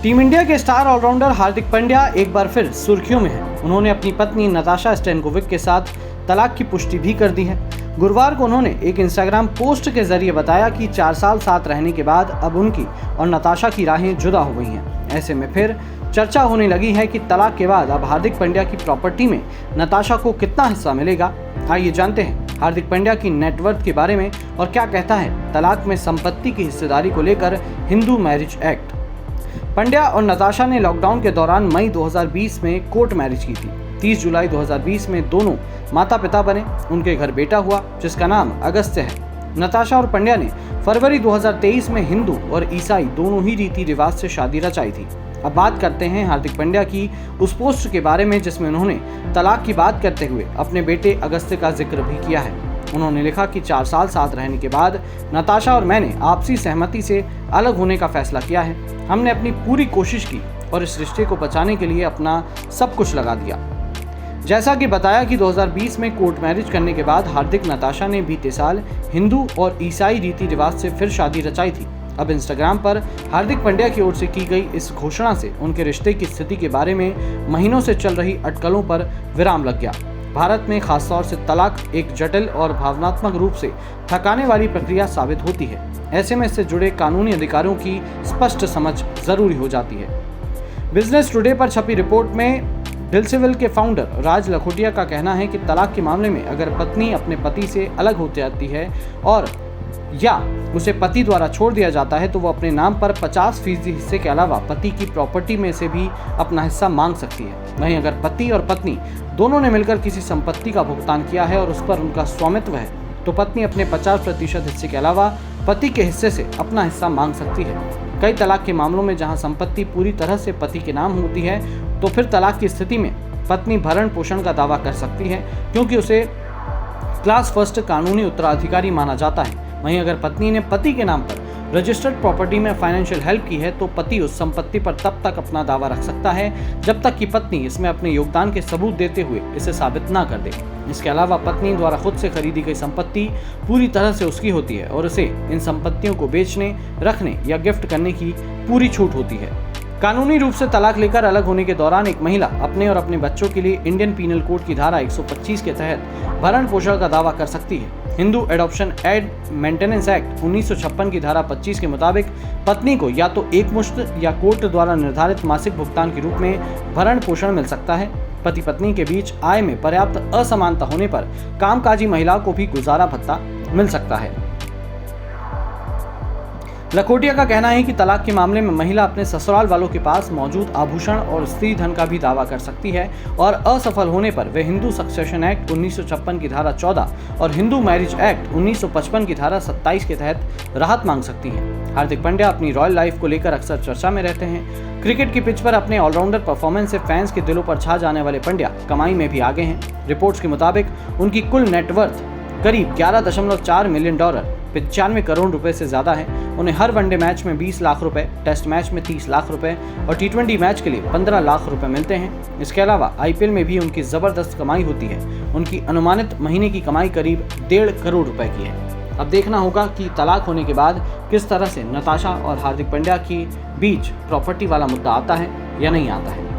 Team India के star allrounder Hardik Pandya एक बार फिर सुर्खियों में हैं। उन्होंने अपनी पत्नी नताशा स्टैनकोविक के साथ तलाक की पुष्टि भी कर दी है। गुरुवार को उन्होंने एक इंस्टाग्राम पोस्ट के जरिए बताया कि 4 साल साथ रहने के बाद अब उनकी और नताशा की राहें जुदा हो गई हैं। ऐसे में फिर चर्चा होने लगी है कि तलाक के बाद अब हार्दिक पांड्या की प्रॉपर्टी में नताशा को कितना हिस्सा मिलेगा। आइए जानते हैं हार्दिक पांड्या की नेटवर्थ के बारे में और क्या कहता है तलाक में संपत्ति की हिस्सेदारी को लेकर हिंदू मैरिज एक्ट। पांड्या और नताशा ने लॉकडाउन के दौरान मई 2020 में कोर्ट मैरिज की थी। 30 जुलाई 2020 में दोनों माता पिता बने। उनके घर बेटा हुआ जिसका नाम अगस्त्य है। नताशा और पांड्या ने फरवरी 2023 में हिंदू और ईसाई दोनों ही रीति रिवाज से शादी रचाई थी। अब बात करते हैं हार्दिक पांड्या की उस पोस्ट के बारे में जिसमें उन्होंने तलाक की बात करते हुए अपने बेटे अगस्त्य का जिक्र भी किया है। उन्होंने लिखा कि 4 साल साथ रहने के बाद नताशा और मैंने आपसी सहमति से अलग होने का फैसला किया है। हमने अपनी पूरी कोशिश की और इस रिश्ते को बचाने के लिए अपना सब कुछ लगा दिया। जैसा कि बताया कि 2020 में कोर्ट मैरिज करने के बाद हार्दिक नताशा ने बीते साल हिंदू और ईसाई रीति रिवाज से फिर शादी रचाई थी। अब इंस्टाग्राम पर हार्दिक पांड्या की ओर से की गई इस घोषणा से उनके रिश्ते की स्थिति के बारे में महीनों से चल रही अटकलों पर विराम लग गया। भारत में खासतौर से तलाक एक जटिल और भावनात्मक रूप से थकाने वाली प्रक्रिया साबित होती है। ऐसे में इससे जुड़े कानूनी अधिकारों की स्पष्ट समझ जरूरी हो जाती है। बिजनेस टुडे पर छपी रिपोर्ट में डिलसिविल के फाउंडर राज लखोटिया का कहना है कि तलाक के मामले में अगर पत्नी अपने पति से अलग हो जाती है और या उसे पति द्वारा छोड़ दिया जाता है तो वो अपने नाम पर 50% हिस्से के अलावा पति की प्रॉपर्टी में से भी अपना हिस्सा मांग सकती है। वहीं अगर पति और पत्नी दोनों ने मिलकर किसी संपत्ति का भुगतान किया है और उस पर उनका स्वामित्व है तो पत्नी अपने 50% हिस्से के अलावा पति के हिस्से से अपना हिस्सा मांग सकती है। कई तलाक के मामलों में जहां संपत्ति पूरी तरह से पति के नाम होती है तो फिर तलाक की स्थिति में पत्नी भरण पोषण का दावा कर सकती है क्योंकि उसे क्लास फर्स्ट कानूनी उत्तराधिकारी माना जाता है। वहीं अगर पत्नी ने पति के नाम पर रजिस्टर्ड प्रॉपर्टी में फाइनेंशियल हेल्प की है तो पति उस संपत्ति पर तब तक अपना दावा रख सकता है जब तक कि पत्नी इसमें अपने योगदान के सबूत देते हुए इसे साबित ना कर दे। इसके अलावा पत्नी द्वारा खुद से खरीदी गई संपत्ति पूरी तरह से उसकी होती है और उसे इन संपत्तियों को बेचने, रखने या गिफ्ट करने की पूरी छूट होती है। कानूनी रूप से तलाक लेकर अलग होने के दौरान एक महिला अपने और अपने बच्चों के लिए इंडियन पीनल कोड की धारा 125 के तहत भरण पोषण का दावा कर सकती है। Hindu adoption and maintenance act 1956 की धारा 25 के मुताबिक पत्नी को या तो एकमुश्त या कोर्ट द्वारा निर्धारित मासिक भुगतान के रूप में भरण पोषण मिल सकता है। पति पत्नी के बीच आय में पर्याप्त असमानता होने पर कामकाजी महिला को भी गुजारा भत्ता मिल सकता है। लखोटिया का कहना है कि तलाक के मामले में महिला अपने ससुराल वालों के पास मौजूद आभूषण और स्त्री धन का भी दावा कर सकती है और असफल होने पर वे हिंदू सक्सेशन एक्ट 1956 की धारा 14 और हिंदू मैरिज एक्ट 1955 की धारा 27 के तहत राहत मांग सकती हैं। हार्दिक पांड्या अपनी रॉयल लाइफ को लेकर अक्सर चर्चा में रहते हैं। क्रिकेट की पिच पर अपने ऑलराउंडर परफॉर्मेंस से फैंस के दिलों पर छा जाने वाले पांड्या कमाई में भी आगे हैं। रिपोर्ट्स के मुताबिक उनकी कुल नेटवर्थ करीब $11.4 मिलियन 95 करोड़ रुपए से ज्यादा है। उन्हें हर वनडे मैच में 20 लाख रुपए, टेस्ट मैच में 30 लाख रुपए और T20 मैच के लिए 15 लाख रुपए मिलते हैं। इसके अलावा IPL में भी उनकी जबरदस्त कमाई होती है। उनकी अनुमानित महीने की कमाई करीब 1.5 करोड़ रुपए की है। अब देखना होगा कि तलाक होने के बाद किस तरह से नताशा और हार्दिक पांड्या के बीच प्रॉपर्टी वाला मुद्दा आता है या नहीं आता है।